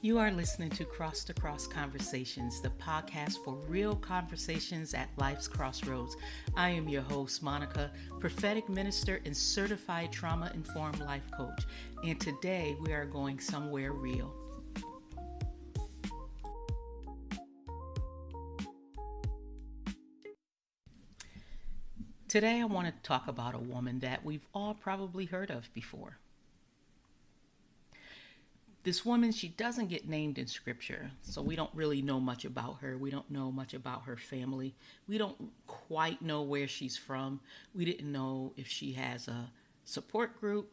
You are listening to Cross2Cross Conversations, the podcast for real conversations at life's crossroads. I am your host, Monica, prophetic minister and certified trauma-informed life coach. And today we are going somewhere real. Today I want to talk about a woman that we've all probably heard of before. This woman, she doesn't get named in scripture, so we don't really know much about her. We don't know much about her family. We don't quite know where she's from. We didn't know if she has a support group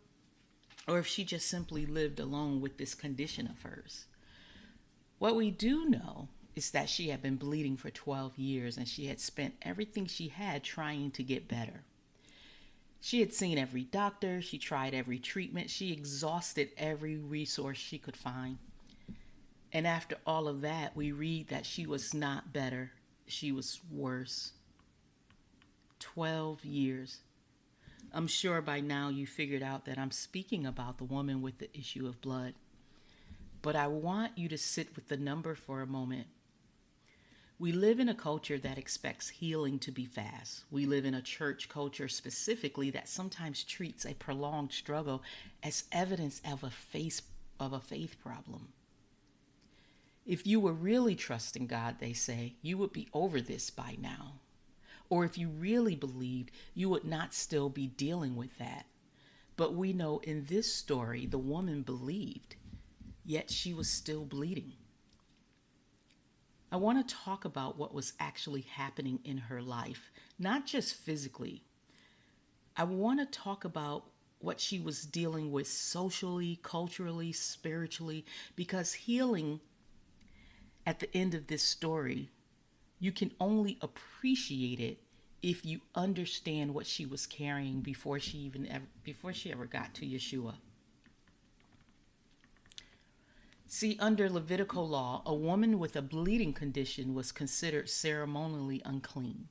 or if she just simply lived alone with this condition of hers. What we do know is that she had been bleeding for 12 years and she had spent everything she had trying to get better. She had seen every doctor, she tried every treatment, she exhausted every resource she could find. And after all of that, we read that she was not better, she was worse. 12 years. I'm sure by now you figured out that I'm speaking about the woman with the issue of blood. But I want you to sit with the number for a moment. We live in a culture that expects healing to be fast. We live in a church culture specifically that sometimes treats a prolonged struggle as evidence of a faith problem. If you were really trusting God, they say, you would be over this by now. Or if you really believed, you would not still be dealing with that. But we know in this story, the woman believed, yet she was still bleeding. I want to talk about what was actually happening in her life, not just physically. I want to talk about what she was dealing with socially, culturally, spiritually, because healing at the end of this story, you can only appreciate it if you understand what she was carrying before she ever got to Yeshua. See, under Levitical law, a woman with a bleeding condition was considered ceremonially unclean.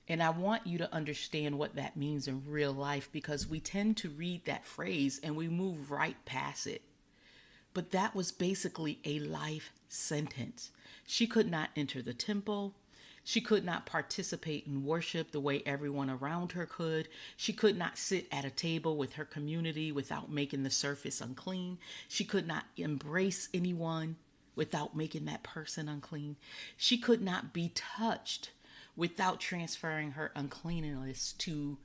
And I want you to understand what that means in real life because we tend to read that phrase and we move right past it. But that was basically a life sentence. She could not enter the temple. She could not participate in worship the way everyone around her could. She could not sit at a table with her community without making the surface unclean. She could not embrace anyone without making that person unclean. She could not be touched without transferring her uncleanness to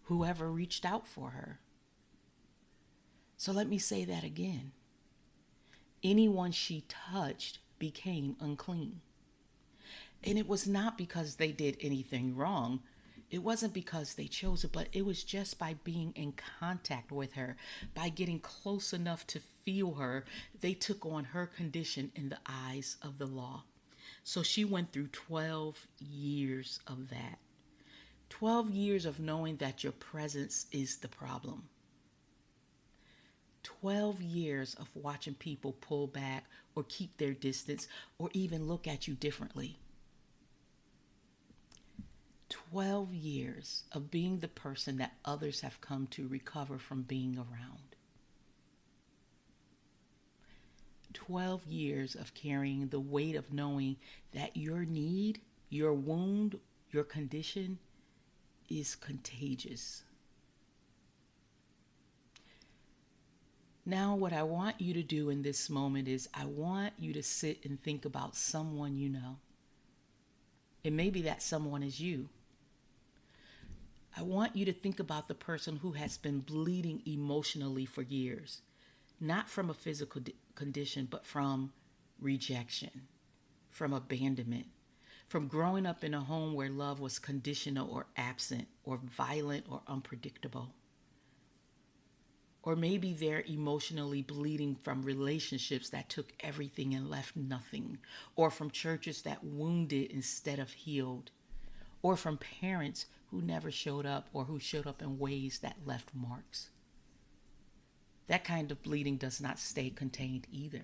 whoever reached out for her. So let me say that again. Anyone she touched became unclean. And it was not because they did anything wrong. It wasn't because they chose it, but it was just by being in contact with her, by getting close enough to feel her, they took on her condition in the eyes of the law. So she went through 12 years of that. 12 years of knowing that your presence is the problem. 12 years of watching people pull back or keep their distance or even look at you differently. 12 years of being the person that others have come to recover from being around. 12 years of carrying the weight of knowing that your need, your wound, your condition is contagious. Now, what I want you to do in this moment is I want you to sit and think about someone you know. And maybe that someone is you. I want you to think about the person who has been bleeding emotionally for years, not from a physical condition, but from rejection, from abandonment, from growing up in a home where love was conditional or absent or violent or unpredictable. Or maybe they're emotionally bleeding from relationships that took everything and left nothing, or from churches that wounded instead of healed, or from parents who never showed up or who showed up in ways that left marks. That kind of bleeding does not stay contained either.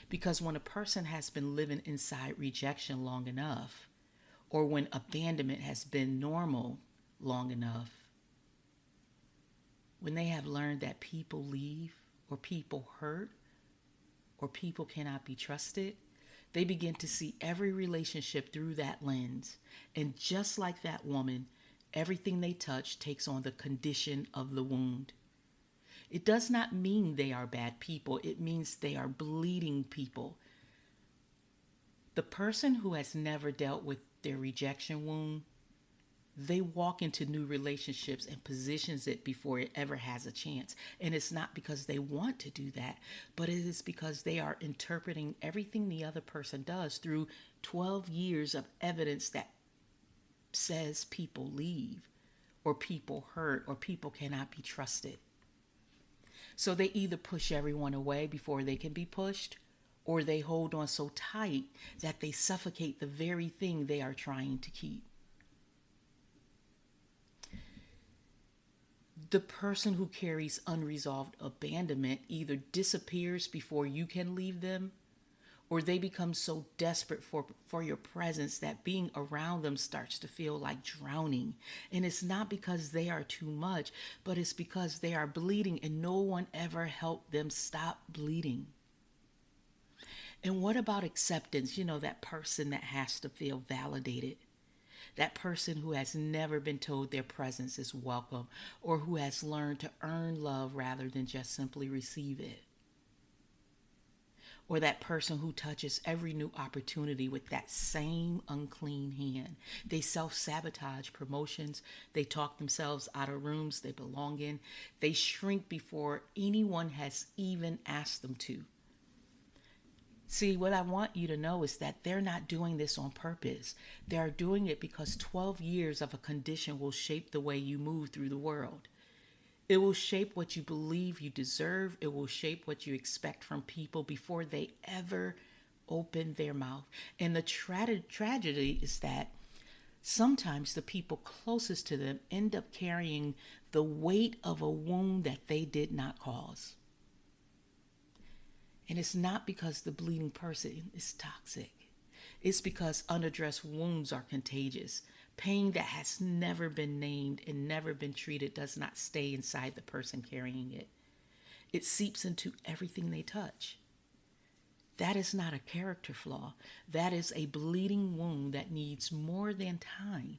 Because when a person has been living inside rejection long enough, or when abandonment has been normal long enough, when they have learned that people leave or people hurt or people cannot be trusted, they begin to see every relationship through that lens. And just like that woman, everything they touch takes on the condition of the wound. It does not mean they are bad people. It means they are bleeding people. The person who has never dealt with their rejection wound, they walk into new relationships and positions it before it ever has a chance. And it's not because they want to do that, but it is because they are interpreting everything the other person does through 12 years of evidence that says people leave, or people hurt, or people cannot be trusted. So they either push everyone away before they can be pushed, or they hold on so tight that they suffocate the very thing they are trying to keep. The person who carries unresolved abandonment either disappears before you can leave them, or they become so desperate for your presence that being around them starts to feel like drowning. And it's not because they are too much, but it's because they are bleeding and no one ever helped them stop bleeding. And what about acceptance? You know, that person that has to feel validated. That person who has never been told their presence is welcome, or who has learned to earn love rather than just simply receive it. Or that person who touches every new opportunity with that same unclean hand. They self-sabotage promotions. They talk themselves out of rooms they belong in. They shrink before anyone has even asked them to. See, what I want you to know is that they're not doing this on purpose. They're doing it because 12 years of a condition will shape the way you move through the world. It will shape what you believe you deserve. It will shape what you expect from people before they ever open their mouth. And the tragedy is that sometimes the people closest to them end up carrying the weight of a wound that they did not cause. And it's not because the bleeding person is toxic. It's because unaddressed wounds are contagious. Pain that has never been named and never been treated does not stay inside the person carrying it. It seeps into everything they touch. That is not a character flaw. That is a bleeding wound that needs more than time.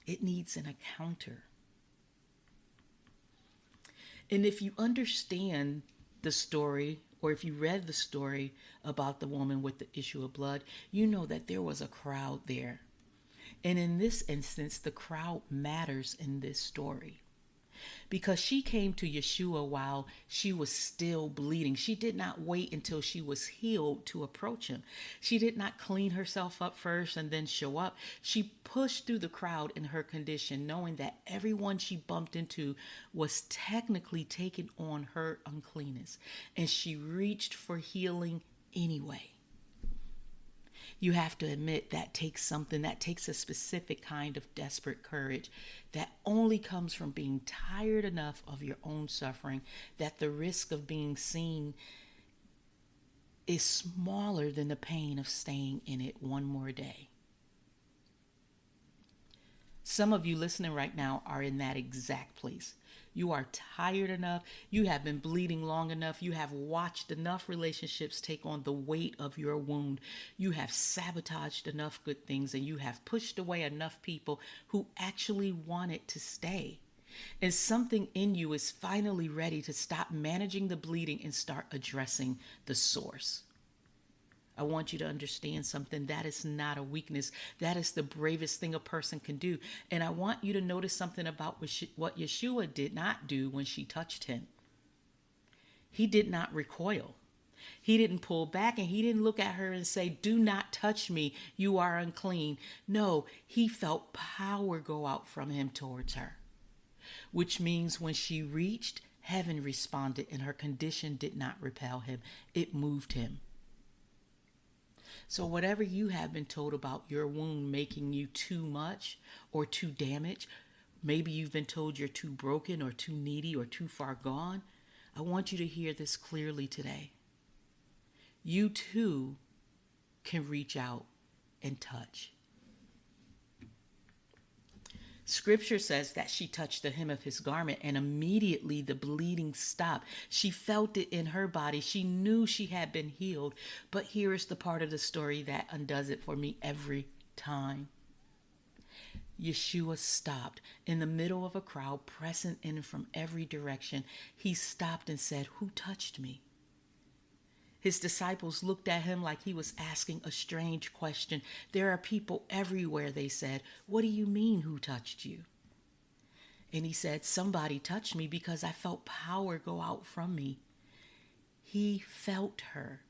It needs an encounter. And if you understand the story, or if you read the story about the woman with the issue of blood, you know that there was a crowd there. And in this instance, the crowd matters in this story. Because she came to Yeshua while she was still bleeding. She did not wait until she was healed to approach him. She did not clean herself up first and then show up. She pushed through the crowd in her condition, knowing that everyone she bumped into was technically taking on her uncleanness. And she reached for healing anyway. You have to admit that takes something, that takes a specific kind of desperate courage that only comes from being tired enough of your own suffering that the risk of being seen is smaller than the pain of staying in it one more day. Some of you listening right now are in that exact place. You are tired enough. You have been bleeding long enough. You have watched enough relationships take on the weight of your wound. You have sabotaged enough good things, and you have pushed away enough people who actually wanted to stay. And something in you is finally ready to stop managing the bleeding and start addressing the source. I want you to understand something. That is not a weakness. That is the bravest thing a person can do. And I want you to notice something about what Yeshua did not do when she touched him. He did not recoil. He didn't pull back, and he didn't look at her and say, "Do not touch me. You are unclean." No, he felt power go out from him towards her, which means when she reached, heaven responded, and her condition did not repel him. It moved him. So whatever you have been told about your wound making you too much or too damaged, maybe you've been told you're too broken or too needy or too far gone, I want you to hear this clearly today. You too can reach out and touch. Scripture says that she touched the hem of his garment and immediately the bleeding stopped. She felt it in her body. She knew she had been healed. But here is the part of the story that undoes it for me every time. Yeshua stopped in the middle of a crowd pressing in from every direction. He stopped and said, "Who touched me?" His disciples looked at him like he was asking a strange question. "There are people everywhere," they said. "What do you mean, who touched you?" And he said, "Somebody touched me because I felt power go out from me." He felt her.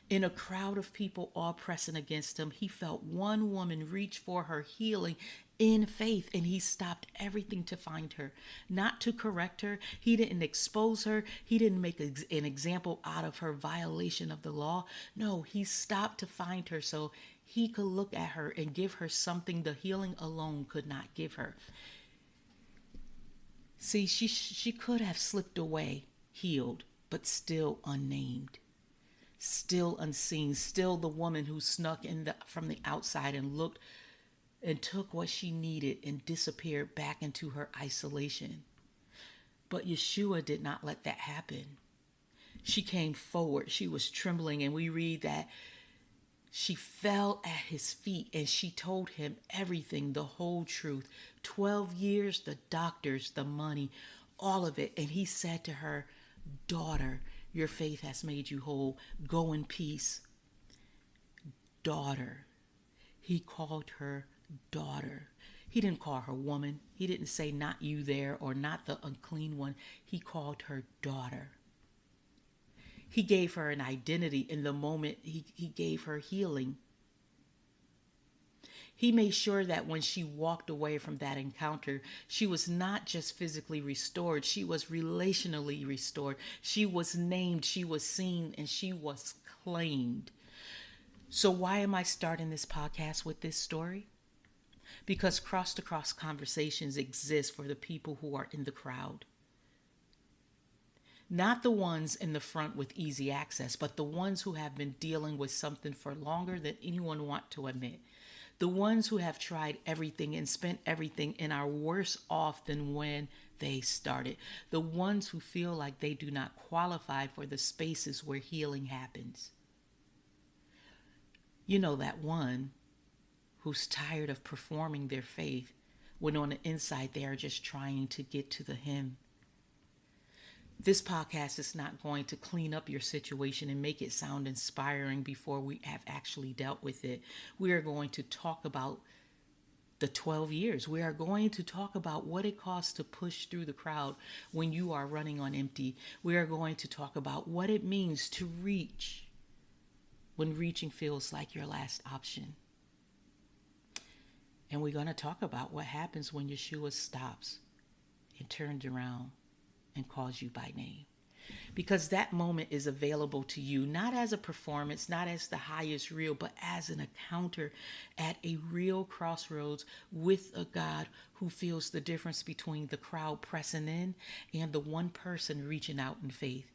In a crowd of people all pressing against him, he felt one woman reach for her healing in faith, and he stopped everything to find her, not to correct her. He didn't expose her. He didn't make an example out of her violation of the law. No, he stopped to find her so he could look at her and give her something the healing alone could not give her. See, she could have slipped away, healed, but still unnamed. Still unseen, still the woman who snuck in from the outside and looked and took what she needed and disappeared back into her isolation. But Yeshua did not let that happen. She came forward. She was trembling, and we read that she fell at his feet and she told him everything, the whole truth. 12 years, the doctors, the money, all of it. And he said to her, "Daughter, your faith has made you whole. Go in peace." Daughter. He called her daughter. He didn't call her woman. He didn't say not you there or not the unclean one. He called her daughter. He gave her an identity in the moment he gave her healing. He made sure that when she walked away from that encounter, she was not just physically restored, she was relationally restored. She was named, she was seen, and she was claimed. So why am I starting this podcast with this story? Because Cross2Cross Conversations exist for the people who are in the crowd. Not the ones in the front with easy access, but the ones who have been dealing with something for longer than anyone wants to admit. The ones who have tried everything and spent everything and are worse off than when they started. The ones who feel like they do not qualify for the spaces where healing happens. You know, that one who's tired of performing their faith when on the inside they are just trying to get to the hem. This podcast is not going to clean up your situation and make it sound inspiring before we have actually dealt with it. We are going to talk about the 12 years. We are going to talk about what it costs to push through the crowd when you are running on empty. We are going to talk about what it means to reach when reaching feels like your last option. And we're going to talk about what happens when Yeshua stops and turns around and calls you by name. Because that moment is available to you, not as a performance, not as the highest reel, but as an encounter at a real crossroads with a God who feels the difference between the crowd pressing in and the one person reaching out in faith.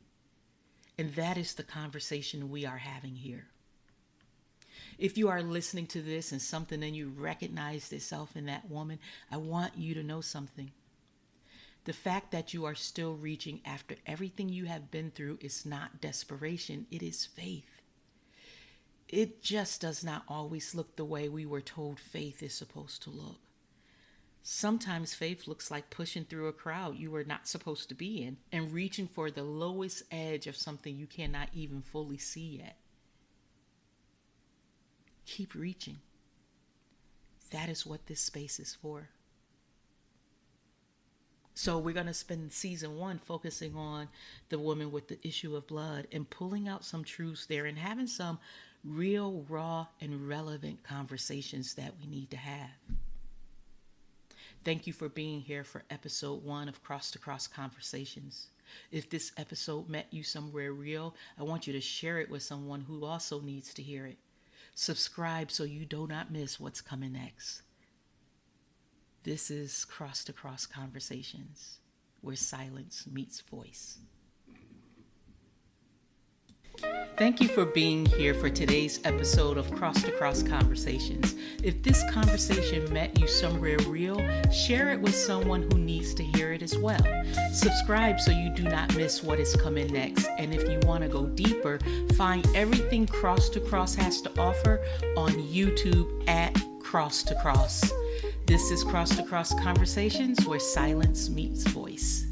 And that is the conversation we are having here. If you are listening to this and something and you recognize yourself in that woman, I want you to know something. The fact that you are still reaching after everything you have been through is not desperation, it is faith. It just does not always look the way we were told faith is supposed to look. Sometimes faith looks like pushing through a crowd you were not supposed to be in and reaching for the lowest edge of something you cannot even fully see yet. Keep reaching. That is what this space is for. So we're going to spend season 1 focusing on the woman with the issue of blood and pulling out some truths there and having some real, raw, and relevant conversations that we need to have. Thank you for being here for episode 1 of Cross2Cross Conversations. If this episode met you somewhere real, I want you to share it with someone who also needs to hear it. Subscribe so you do not miss what's coming next. This is Cross2Cross Conversations, where silence meets voice. Thank you for being here for today's episode of Cross2Cross Conversations. If this conversation met you somewhere real, share it with someone who needs to hear it as well. Subscribe so you do not miss what is coming next. And if you want to go deeper, find everything Cross2Cross has to offer on YouTube at Cross2Cross. This is Cross2Cross Conversations, where silence meets voice.